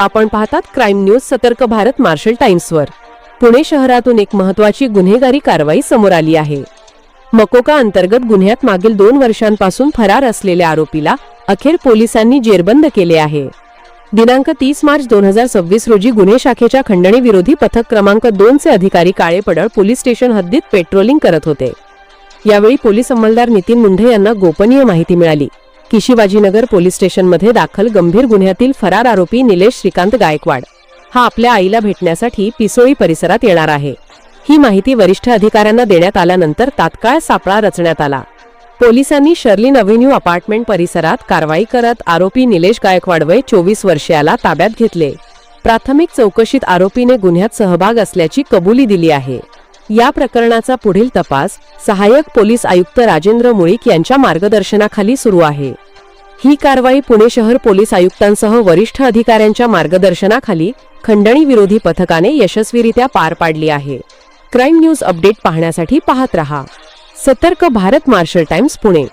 आपण पाहतात crime news सतर्क भारत मार्शल टाइम्सवर। पुणे शहरातून एक महत्त्वाची गुन्हेगारी कारवाई समोर आली आहे। मकोका अंतर्गत गुन्ह्यात मागील 2 वर्षांपासून फरार असलेल्या आरोपीला अखेर पोलिसांनी जेरबंद केले आहे। दिनांक 30 मार्च 2026 रोजी गुन्हे शाखेच्या खंडणी विरोधी पथक क्रमांक 2 चे अधिकारी काळेपडळ पोलीस स्टेशन हद्दीत पेट्रोलिंग करत होते। यावेळी पोलीस अंमलदार नितीन मुंढे यांना गोपनीय माहिती मिळाली की शिवाजीनगर पोलीस स्टेशनमध्ये दाखल गंभीर गुन्ह्यातील फरार आरोपी निलेश श्रीकांत गायकवाड हा आपल्या आईला भेटण्यासाठी पिसोळी परिसरात येणार आहे। ही माहिती वरिष्ठ अधिकाऱ्यांना देण्यात आल्यानंतर तात्काळ सापळा रचण्यात आला। पोलिसांनी शर्लिन अव्हेन्यू अपार्टमेंट परिसरात कारवाई करत आरोपी निलेश गायकवाड वय 24 वर्षीयाला ताब्यात घेतले। प्राथमिक चौकशीत आरोपीने गुन्ह्यात सहभाग असल्याची कबुली दिली आहे। या प्रकरणाचा पुढील तपास सहाय्यक पोलीस आयुक्त राजेंद्र मुळीक यांच्या मार्गदर्शनाखाली सुरू आहे। ही कारवाई पुणे शहर पोलीस आयुक्तांसह वरिष्ठ अधिकाऱ्यांच्या मार्गदर्शनाखाली खंडणी विरोधी पथकाने यशस्वीरित्या पार पाडली आहे। क्राईम न्यूज अपडेट पाहण्यासाठी पाहत रहा सतर्क भारत मार्शल टाइम्स पुणे।